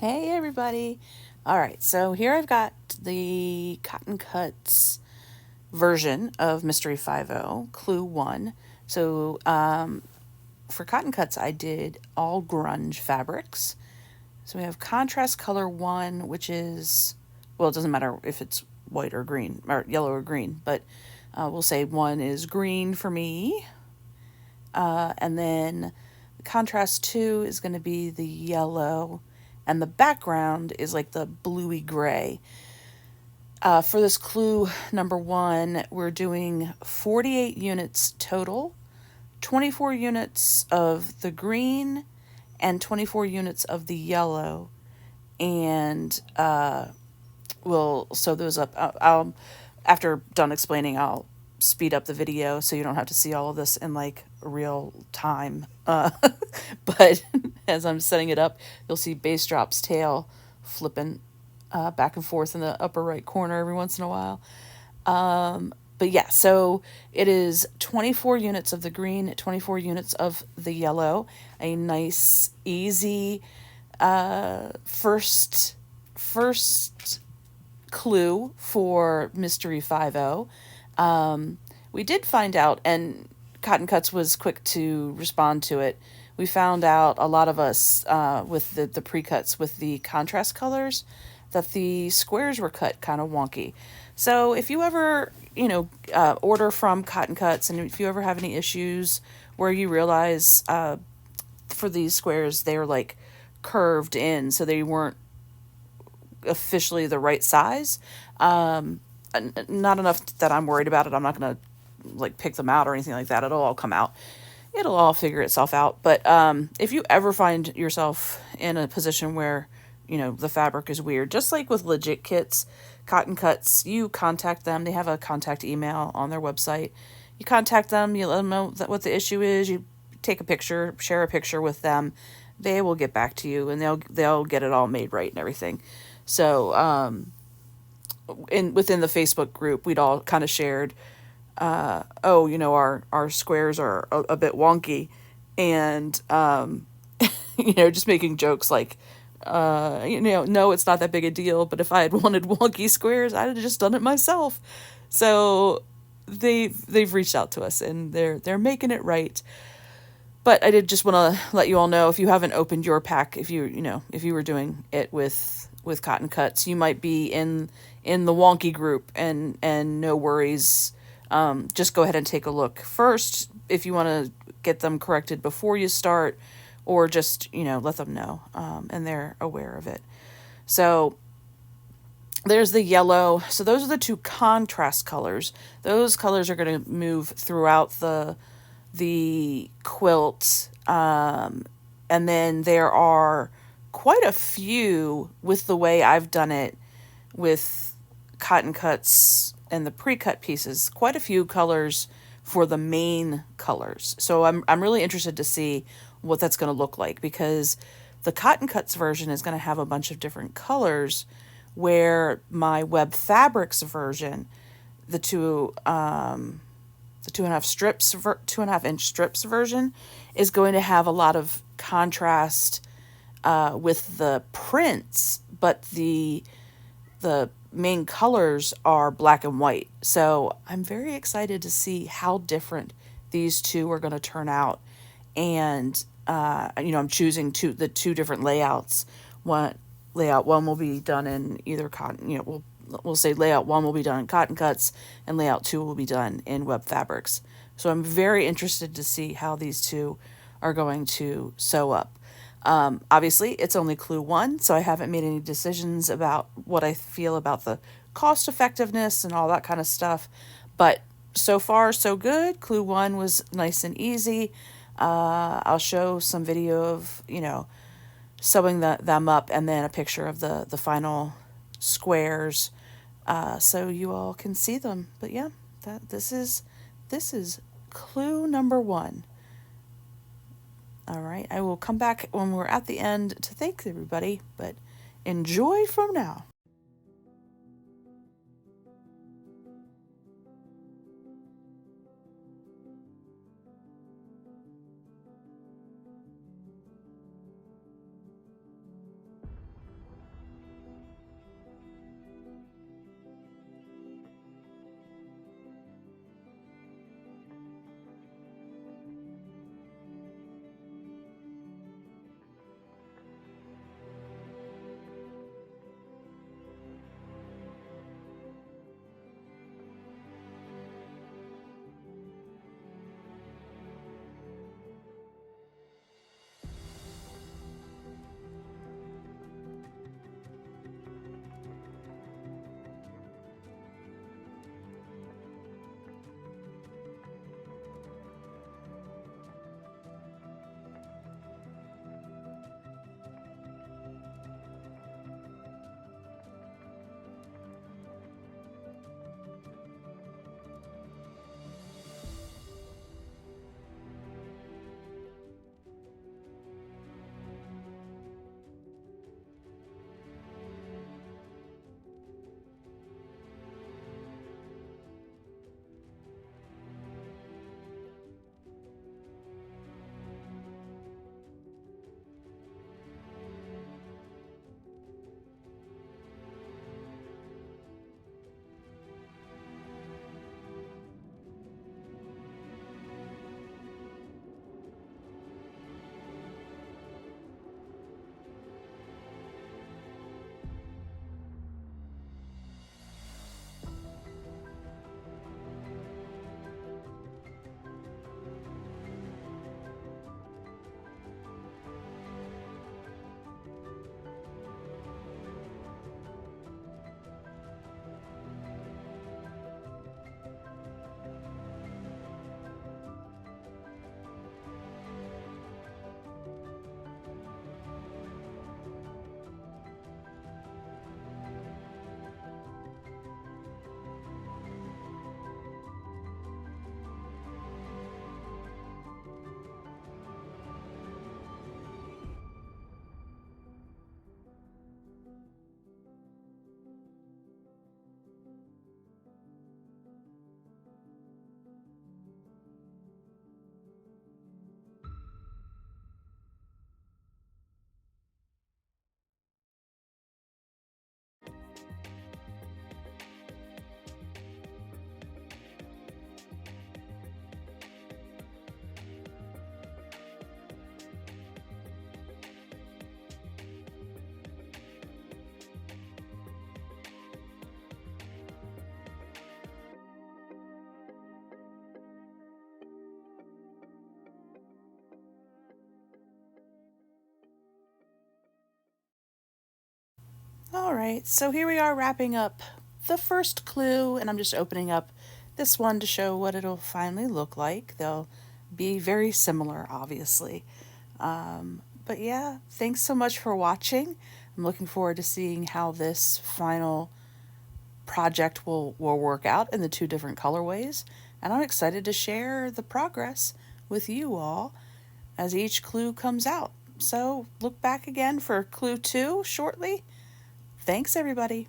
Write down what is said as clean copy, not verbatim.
Hey everybody. All right, so here I've got the Cotton Cuts version of Mystery 5-0, Clue 1. So for Cotton Cuts, I did all grunge fabrics. So we have contrast color 1, which is, well, it doesn't matter if it's white or green, or yellow or green, but we'll say 1 is green for me. And then the contrast 2 is going to be the yellow, and the background is like the bluey gray. For this clue number 1, we're doing 48 units total, 24 units of the green, and 24 units of the yellow. And we'll sew those up. I'll after done explaining, I'll speed up the video so you don't have to see all of this in like real time. But as I'm setting it up, you'll see Bass Drop's tail flipping back and forth in the upper right corner every once in a while. But yeah, so it is 24 units of the green, 24 units of the yellow. A nice, easy first clue for Mystery 5-0. We did find out, and Cotton Cuts was quick to respond to it. We found out, a lot of us, with the pre-cuts with the contrast colors, that the squares were cut kind of wonky. So if you ever, order from Cotton Cuts, and if you ever have any issues where you realize for these squares they're like curved in, so they weren't officially the right size, not enough that I'm worried about it. I'm not going to like pick them out or anything like that. It'll all come out. It'll all figure itself out. But if you ever find yourself in a position where, the fabric is weird, just like with legit kits, Cotton Cuts, you contact them. They have a contact email on their website. You contact them, you let them know what the issue is, you take a picture, share a picture with them. They will get back to you, and they'll get it all made right and everything. So within the Facebook group, we'd all kind of shared, our squares are a bit wonky, and just making jokes like, no, it's not that big a deal, but if I had wanted wonky squares, I'd have just done it myself. So they've reached out to us, and they're making it right. But I did just want to let you all know, if you haven't opened your pack, if you were doing it with Cotton Cuts, you might be in the wonky group, and no worries. Just go ahead and take a look first if you want to get them corrected before you start, or just, let them know, and they're aware of it. So there's the yellow. So those are the two contrast colors. Those colors are going to move throughout the quilt. And then there are quite a few, with the way I've done it with Cotton Cuts and the pre-cut pieces, quite a few colors for the main colors. So I'm really interested to see what that's going to look like, because the Cotton Cuts version is going to have a bunch of different colors, where my Web Fabrics version, the 2.5 inch strips version, is going to have a lot of contrast with the prints, but the main colors are black and white. So I'm very excited to see how different these two are going to turn out. And I'm choosing the two different layouts. Layout 1 will be done in either cotton. We'll say layout 1 will be done in Cotton Cuts, and layout 2 will be done in Web Fabrics. So I'm very interested to see how these two are going to sew up. Obviously, it's only clue 1, so I haven't made any decisions about what I feel about the cost effectiveness and all that kind of stuff. But so far, so good. Clue 1 was nice and easy. I'll show some video of, sewing them up, and then a picture of the final squares, so you all can see them. But yeah, this is clue number 1. All right, I will come back when we're at the end to thank everybody, but enjoy from now. All right, so here we are wrapping up the first clue, and I'm just opening up this one to show what it'll finally look like. They'll be very similar, obviously. But yeah, thanks so much for watching. I'm looking forward to seeing how this final project will work out in the two different colorways, and I'm excited to share the progress with you all as each clue comes out. So look back again for clue 2 shortly. Thanks, everybody.